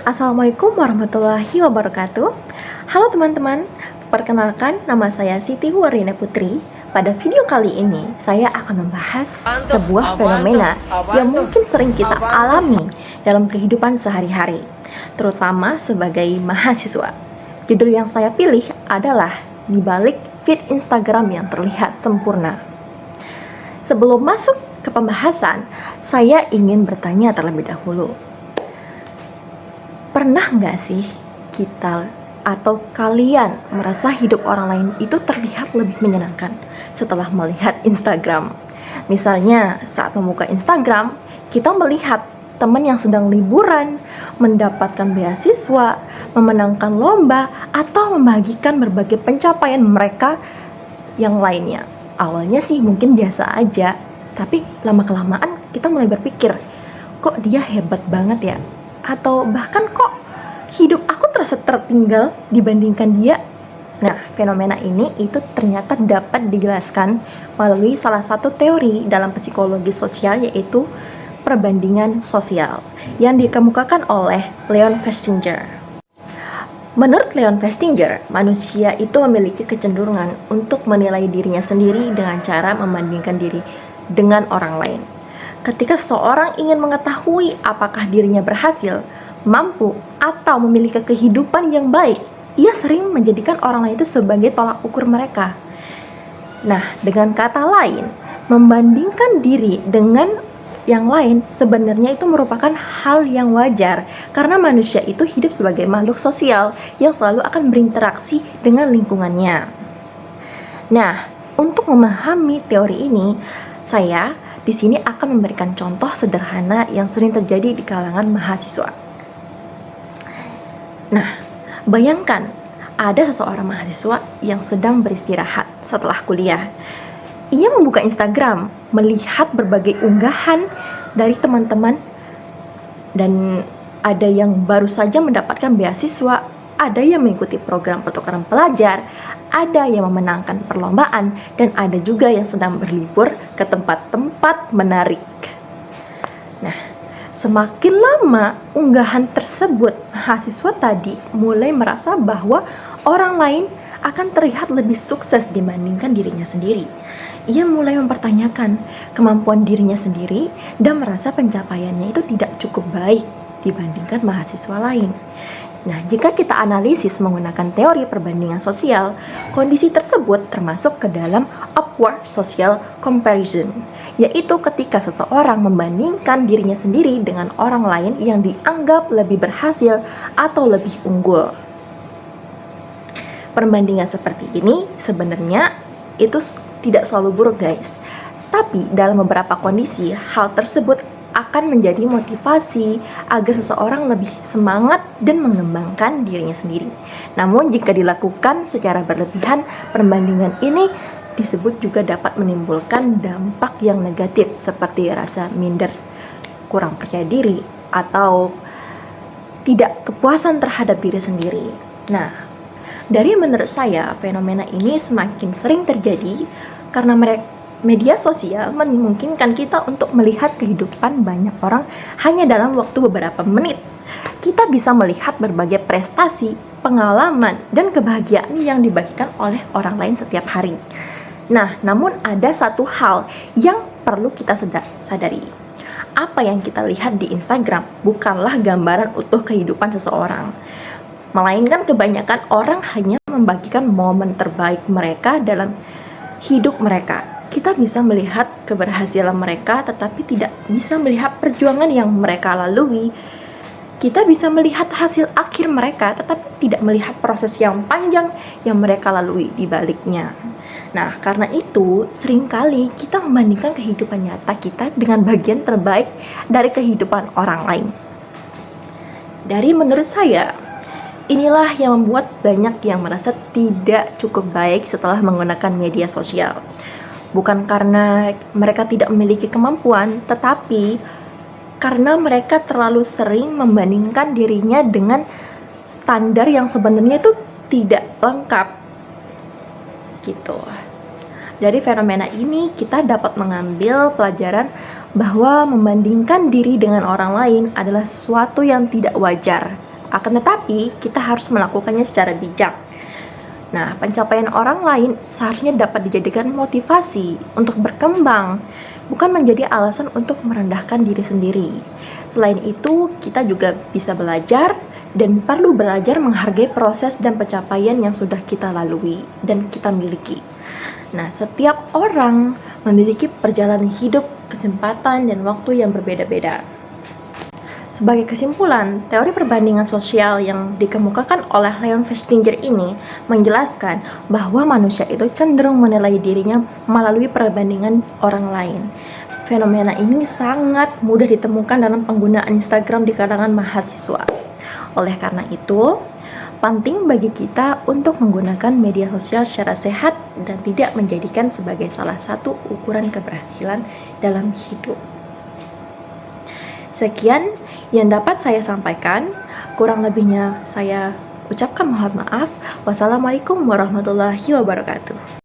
Assalamualaikum warahmatullahi wabarakatuh. Halo teman-teman, perkenalkan nama saya Siti Warina Putri. Pada video kali ini, saya akan membahas sebuah fenomena yang mungkin sering kita alami dalam kehidupan sehari-hari, terutama sebagai mahasiswa. Judul yang saya pilih adalah Di Balik Feed Instagram yang Terlihat Sempurna. Sebelum masuk ke pembahasan, saya ingin bertanya terlebih dahulu. Pernah nggak sih kita atau kalian merasa hidup orang lain itu terlihat lebih menyenangkan setelah melihat Instagram? Misalnya saat membuka Instagram, kita melihat teman yang sedang liburan, mendapatkan beasiswa, memenangkan lomba, atau membagikan berbagai pencapaian mereka yang lainnya. Awalnya sih mungkin biasa aja, tapi lama-kelamaan kita mulai berpikir, kok dia hebat banget ya? Atau bahkan kok hidup aku terasa tertinggal dibandingkan dia. Nah, fenomena ini itu ternyata dapat dijelaskan melalui salah satu teori dalam psikologi sosial, yaitu perbandingan sosial yang dikemukakan oleh Leon Festinger. Menurut Leon Festinger, manusia itu memiliki kecenderungan untuk menilai dirinya sendiri dengan cara membandingkan diri dengan orang lain. Ketika seseorang ingin mengetahui apakah dirinya berhasil, mampu, atau memiliki kehidupan yang baik, ia sering menjadikan orang lain itu sebagai tolak ukur mereka. Nah, dengan kata lain, membandingkan diri dengan yang lain sebenarnya itu merupakan hal yang wajar, karena manusia itu hidup sebagai makhluk sosial yang selalu akan berinteraksi dengan lingkungannya. Nah, untuk memahami teori ini, saya di sini akan memberikan contoh sederhana yang sering terjadi di kalangan mahasiswa. Nah, bayangkan ada seseorang mahasiswa yang sedang beristirahat setelah kuliah. Ia membuka Instagram, melihat berbagai unggahan dari teman-teman, dan ada yang baru saja mendapatkan beasiswa, ada yang mengikuti program pertukaran pelajar, ada yang memenangkan perlombaan, dan ada juga yang sedang berlibur ke tempat-tempat menarik. Nah, semakin lama unggahan tersebut, mahasiswa tadi mulai merasa bahwa orang lain akan terlihat lebih sukses dibandingkan dirinya sendiri. Ia mulai mempertanyakan kemampuan dirinya sendiri dan merasa pencapaiannya itu tidak cukup baik dibandingkan mahasiswa lain. Nah, jika kita analisis menggunakan teori perbandingan sosial, kondisi tersebut termasuk ke dalam upward social comparison, yaitu ketika seseorang membandingkan dirinya sendiri dengan orang lain yang dianggap lebih berhasil atau lebih unggul. Perbandingan seperti ini sebenarnya itu tidak selalu buruk, guys. Tapi dalam beberapa kondisi, hal tersebut akan menjadi motivasi agar seseorang lebih semangat dan mengembangkan dirinya sendiri. Namun jika dilakukan secara berlebihan, perbandingan ini disebut juga dapat menimbulkan dampak yang negatif seperti rasa minder, kurang percaya diri, atau tidak kepuasan terhadap diri sendiri. Nah, dari menurut saya fenomena ini semakin sering terjadi karena media sosial memungkinkan kita untuk melihat kehidupan banyak orang hanya dalam waktu beberapa menit. Kita bisa melihat berbagai prestasi, pengalaman, dan kebahagiaan yang dibagikan oleh orang lain setiap hari. Nah, namun ada satu hal yang perlu kita sadari. Apa yang kita lihat di Instagram bukanlah gambaran utuh kehidupan seseorang, melainkan kebanyakan orang hanya membagikan momen terbaik mereka dalam hidup mereka. Kita bisa melihat keberhasilan mereka, tetapi tidak bisa melihat perjuangan yang mereka lalui. Kita bisa melihat hasil akhir mereka, tetapi tidak melihat proses yang panjang yang mereka lalui di baliknya. Nah, karena itu, seringkali kita membandingkan kehidupan nyata kita dengan bagian terbaik dari kehidupan orang lain. Dari menurut saya, inilah yang membuat banyak yang merasa tidak cukup baik setelah menggunakan media sosial. Bukan karena mereka tidak memiliki kemampuan, tetapi karena mereka terlalu sering membandingkan dirinya dengan standar yang sebenarnya itu tidak lengkap. Gitu. Dari fenomena ini kita dapat mengambil pelajaran bahwa membandingkan diri dengan orang lain adalah sesuatu yang tidak wajar Akan tetapi, kita harus melakukannya secara bijak. Nah, pencapaian orang lain seharusnya dapat dijadikan motivasi untuk berkembang, bukan menjadi alasan untuk merendahkan diri sendiri. Selain itu, kita juga bisa belajar dan perlu belajar menghargai proses dan pencapaian yang sudah kita lalui dan kita miliki. Nah, setiap orang memiliki perjalanan hidup, kesempatan, dan waktu yang berbeda-beda. Sebagai kesimpulan, teori perbandingan sosial yang dikemukakan oleh Leon Festinger ini menjelaskan bahwa manusia itu cenderung menilai dirinya melalui perbandingan orang lain. Fenomena ini sangat mudah ditemukan dalam penggunaan Instagram di kalangan mahasiswa. Oleh karena itu, penting bagi kita untuk menggunakan media sosial secara sehat dan tidak menjadikan sebagai salah satu ukuran keberhasilan dalam hidup. Sekian yang dapat saya sampaikan, kurang lebihnya saya ucapkan mohon maaf. Wassalamualaikum warahmatullahi wabarakatuh.